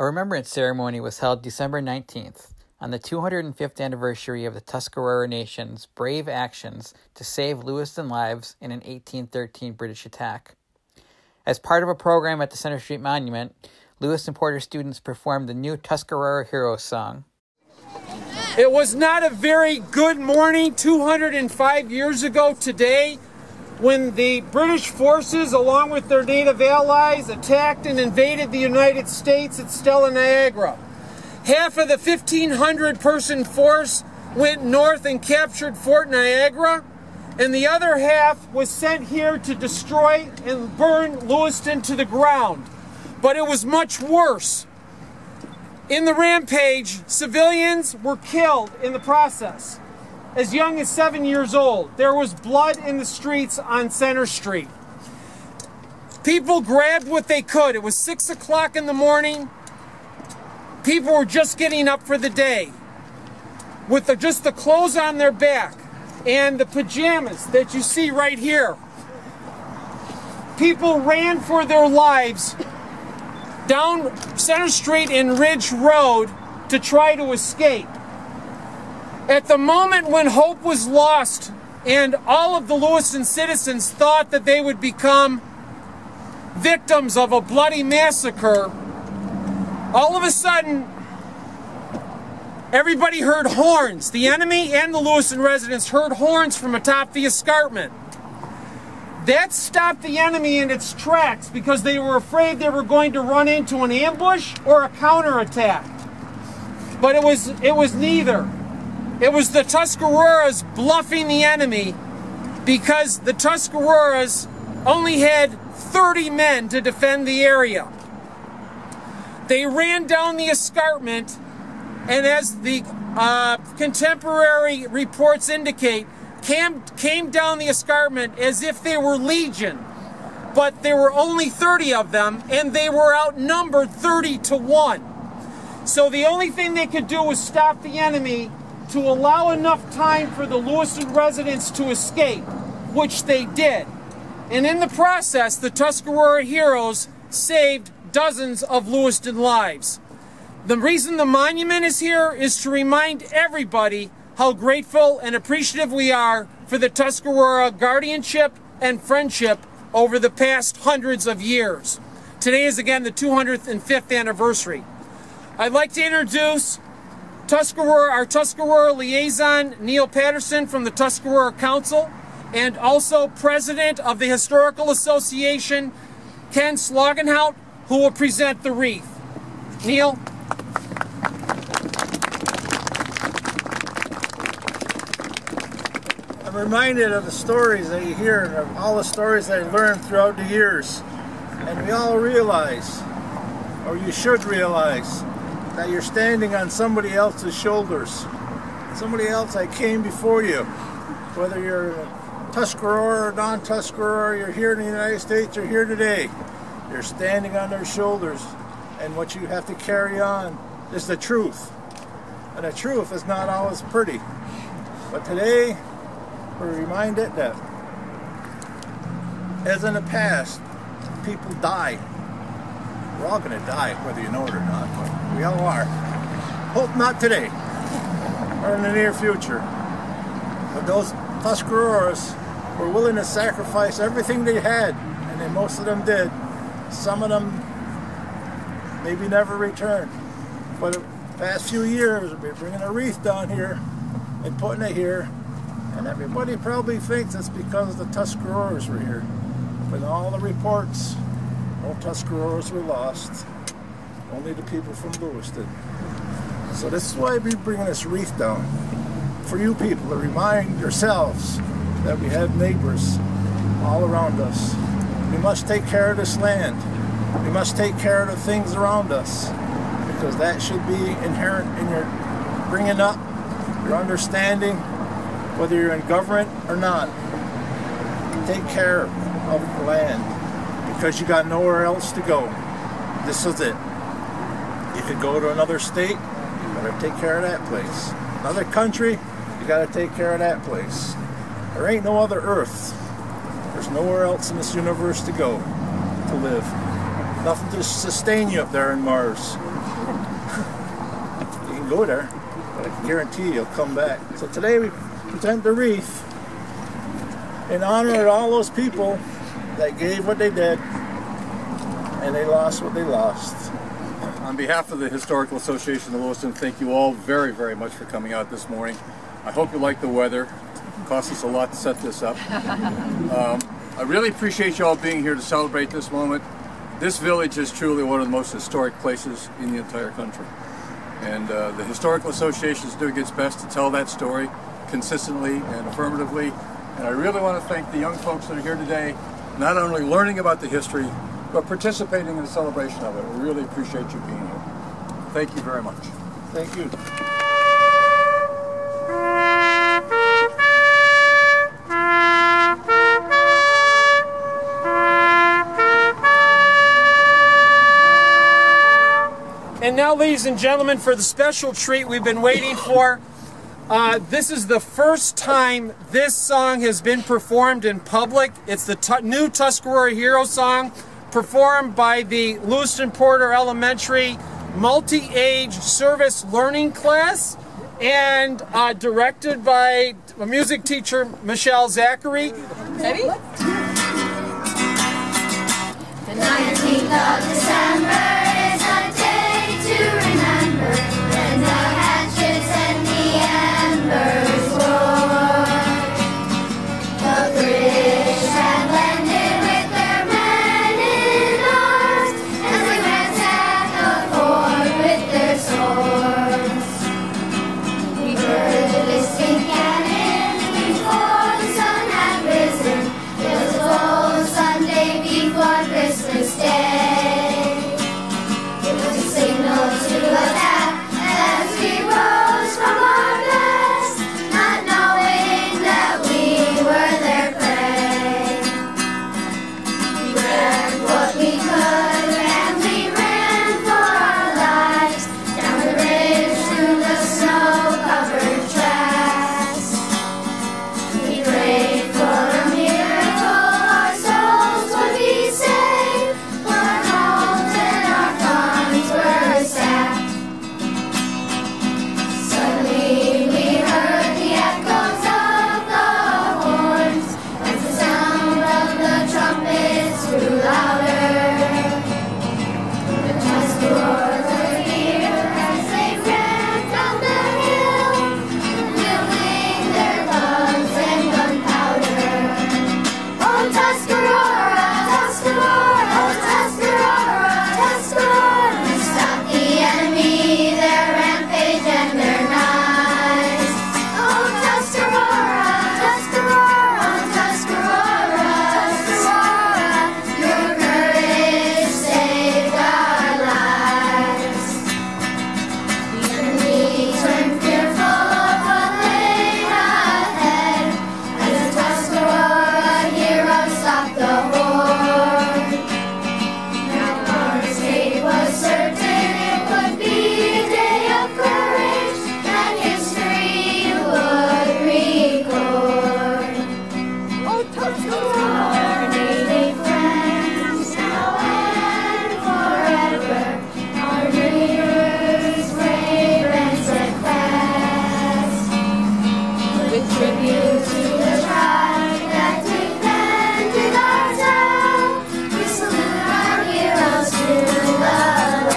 A remembrance ceremony was held December 19th on the 205th anniversary of the Tuscarora Nation's brave actions to save Lewiston lives in an 1813 British attack. As part of a program at the Center Street Monument, Lewiston Porter students performed the new Tuscarora Heroes song. It was not a very good morning 205 years ago today when the British forces, along with their native allies, attacked and invaded the United States at Stella Niagara. Half of the 1,500-person force went north and captured Fort Niagara, and the other half was sent here to destroy and burn Lewiston to the ground. But it was much worse. In the rampage, civilians were killed in the process. As young as 7 years old, there was blood in the streets on Center Street. People grabbed what they could. It was 6 o'clock in the morning. People were just getting up for the day with just the clothes on their back and the pajamas that you see right here. People ran for their lives down Center Street and Ridge Road to try to escape. At the moment when hope was lost and all of the Lewiston citizens thought that they would become victims of a bloody massacre, all of a sudden everybody heard horns. The enemy and the Lewiston residents heard horns from atop the escarpment. That stopped the enemy in its tracks because they were afraid they were going to run into an ambush or a counterattack. But it was neither. It was the Tuscaroras bluffing the enemy because the Tuscaroras only had 30 men to defend the area. They ran down the escarpment, and as the contemporary reports indicate, came down the escarpment as if they were legion. But there were only 30 of them, and they were outnumbered 30-1. So the only thing they could do was stop the enemy to allow enough time for the Lewiston residents to escape, which they did. And in the process, the Tuscarora Heroes saved dozens of Lewiston lives. The reason the monument is here is to remind everybody how grateful and appreciative we are for the Tuscarora guardianship and friendship over the past hundreds of years. Today is again the 205th anniversary. I'd like to introduce our Tuscarora liaison, Neil Patterson from the Tuscarora Council, and also President of the Historical Association, Ken Slogenhout, who will present the wreath. Neil? I'm reminded of the stories that you hear, and of all the stories that I learned throughout the years. And we all realize, or you should realize, that you're standing on somebody else's shoulders. Somebody else that came before you. Whether you're Tuscarora or non-Tuscarora, you're here in the United States, you're here today. You're standing on their shoulders. And what you have to carry on is the truth. And the truth is not always pretty. But today, we're reminded that, as in the past, people die. We're all going to die, whether you know it or not, but we all are. Hope not today, or in the near future. But those Tuscaroras were willing to sacrifice everything they had, and then most of them did. Some of them maybe never return. But the past few years, we're bringing a wreath down here and putting it here, and everybody probably thinks it's because the Tuscaroras were here. But in all the reports, no Tuscaroras were lost, only the people from Lewiston. So this is why we're bringing this wreath down, for you people to remind yourselves that we have neighbors all around us. We must take care of this land. We must take care of the things around us, because that should be inherent in your bringing up, your understanding, whether you're in government or not. Take care of the land, because you got nowhere else to go. This is it. You could go to another state, you gotta take care of that place. Another country, you gotta take care of that place. There ain't no other Earth. There's nowhere else in this universe to go to live. Nothing to sustain you up there in Mars. go there, but I can guarantee you, you'll come back. So today we present the wreath in honor of all those people that gave what they did and they lost what they lost. On behalf of the Historical Association of Lewiston, thank you all very, very much for coming out this morning. I hope you like the weather. It cost us a lot to set this up. I really appreciate you all being here to celebrate this moment. This village is truly one of the most historic places in the entire country. And the Historical Association is doing its best to tell that story consistently and affirmatively. And I really want to thank the young folks that are here today, not only learning about the history, but participating in the celebration of it. We really appreciate you being here. Thank you very much. Thank you. And now, ladies and gentlemen, for the special treat we've been waiting for. This is the first time this song has been performed in public. It's the new Tuscarora Heroes song, performed by the Lewiston Porter Elementary multi-age service learning class and directed by a music teacher, Michelle Zachary. Ready? The 19th of December is a day to remember when the hatchets and the embers roar. The British had landed with their men in arms as they ran at the fort with their swords. We heard the distant cannon before the sun had risen. It was a full Sunday before Christmas Day. It was a signal to attack as we rose from our beds, not knowing that we were their prey. We grabbed what we could and we ran for our lives, down the ridge through the snow-covered tracks. We prayed for a miracle, our souls would be saved, for our homes and our farms were sacked. Suddenly we heard the echoes of the horns as the sound of the trumpets grew louder. The Tuscaroras were here as they ran down the hill, wielding their guns and gunpowder. Oh, Tuscarora, Tuscarora, oh, Tuscarora, Tuscarora, we stopped the enemy, their rampage and their knives. Oh, Tuscarora, Tuscarora, oh, Tuscarora, Tuscarora, your courage saved our lives. The enemy turned fearful of what lay ahead as the Tuscarora Heroes stopped the horde. Now our escape was certain, it would be a day of courage that history would record. Oh, Tuscarora, may they friends now and forever, our leaders brave and steadfast. With tribute to the tribe that defended our town, we salute our heroes to the last.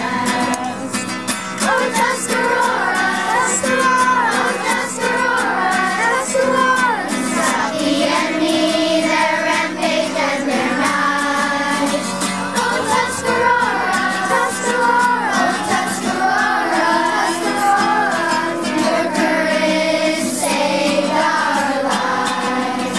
Oh, Tuscarora, Tuscarora, oh, Tuscarora, Tuscarora, stop the enemy, their rampage and their knives. Oh, Tuscarora, Tuscarora, oh, Tuscarora, Tuscarora, your courage saved our lives.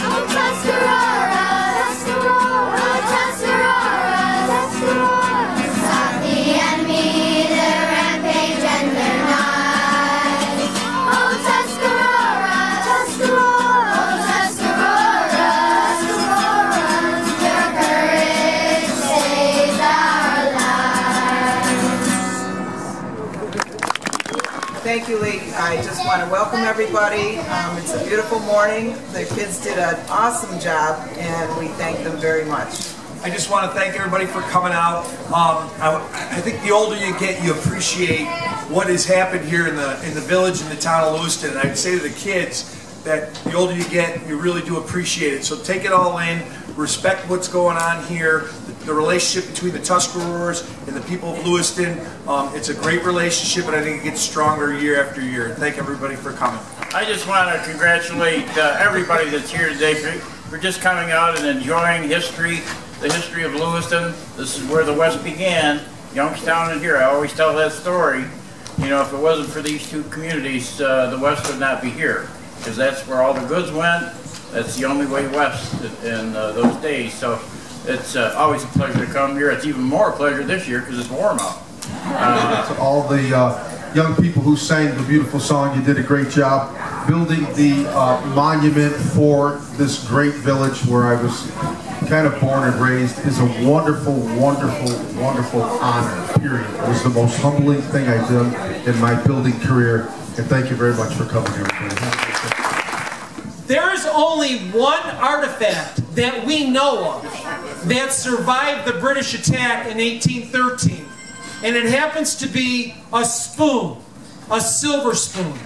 Oh, Tuscarora, Tuscarora, oh, Tuscarora, Tuscarora, stop the enemy, their rampage and their knives. Oh, Tuscarora, Tuscarora, oh, Tuscarora, Tuscarora, your courage saved our lives. Thank you, Lee. I just want to welcome everybody. It's a beautiful morning. The kids did an awesome job, and we thank them very much. I just want to thank everybody for coming out. I think the older you get, you appreciate what has happened here in the village and the town of Lewiston. And I'd say to the kids that the older you get, you really do appreciate it. So take it all in, respect what's going on here, the relationship between the Tuscaroras and the people of Lewiston. It's a great relationship, and I think it gets stronger year after year. And thank everybody for coming. I just want to congratulate everybody that's here today for just coming out and enjoying history, the history of Lewiston. This is where the West began, Youngstown and here. I always tell that story. You know, if it wasn't for these two communities, the West would not be here, because that's where all the goods went. That's the only way west in those days. So it's always a pleasure to come here. It's even more a pleasure this year because it's warm out. To all the young people who sang the beautiful song, you did a great job building the monument for this great village where I was kind of born and raised. Is a wonderful, wonderful, wonderful honor, period. It was the most humbling thing I did in my building career, and thank you very much for coming, everybody. There is only one artifact that we know of that survived the British attack in 1813, and it happens to be a spoon, a silver spoon.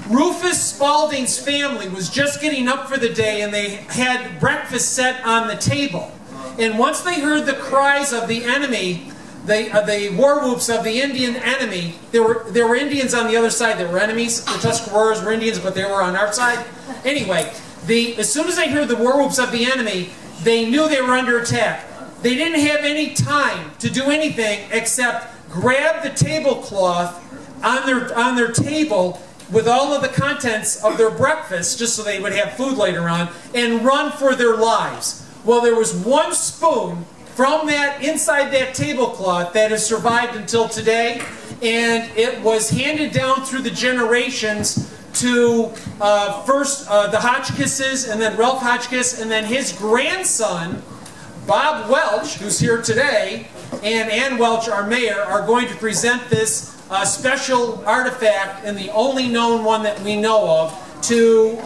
Rufus Spaulding's family was just getting up for the day, and they had breakfast set on the table. And once they heard the cries of the enemy, the war whoops of the Indian enemy, there were Indians on the other side. There were enemies. The Tuscaroras were Indians, but they were on our side. Anyway, as soon as they heard the war whoops of the enemy, they knew they were under attack. They didn't have any time to do anything except grab the tablecloth on their table with all of the contents of their breakfast, just so they would have food later on, and run for their lives. Well, there was one spoon from inside that tablecloth that has survived until today, and it was handed down through the generations to first the Hotchkisses, and then Ralph Hotchkiss, and then his grandson, Bob Welch, who's here today, and Ann Welch, our mayor, are going to present this special artifact, and the only known one that we know of, to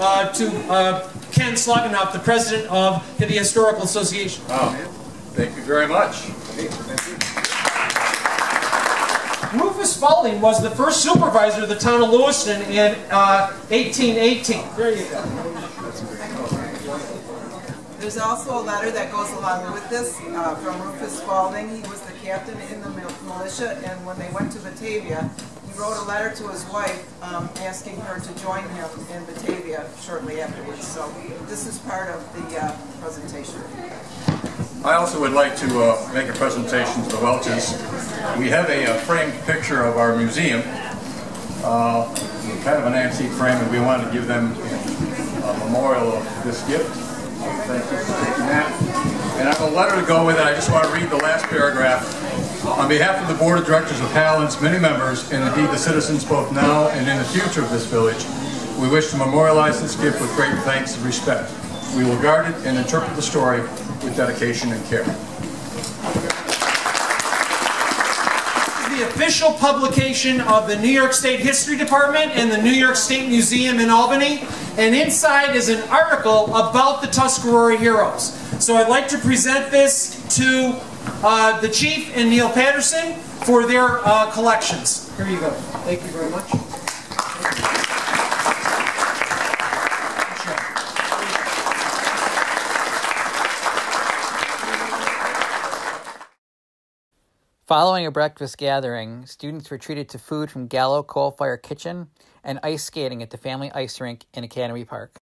Ken Sluganoff, the president of the Historical Association. Wow. Thank you very much. Rufus Spaulding was the first supervisor of the town of Lewiston in 1818. There you go. There's also a letter that goes along with this from Rufus Spaulding. He was the captain in the militia, and when they went to Batavia, he wrote a letter to his wife asking her to join him in Batavia shortly afterwards. So this is part of the presentation. I also would like to make a presentation to the Welches. We have a framed picture of our museum, kind of an antique frame, and we wanted to give them a memorial of this gift. Thank you for taking that. And I have a letter to go with it. I just want to read the last paragraph. On behalf of the Board of Directors of Palin's many members, and indeed the citizens both now and in the future of this village, we wish to memorialize this gift with great thanks and respect. We will guard it and interpret the story with dedication and care. The official publication of the New York State History Department and the New York State Museum in Albany, and inside is an article about the Tuscarora Heroes. So I'd like to present this to the Chief and Neil Patterson for their collections. Here you go. Thank you very much. Following a breakfast gathering, students were treated to food from Gallo Coal Fire Kitchen and ice skating at the family ice rink in Academy Park.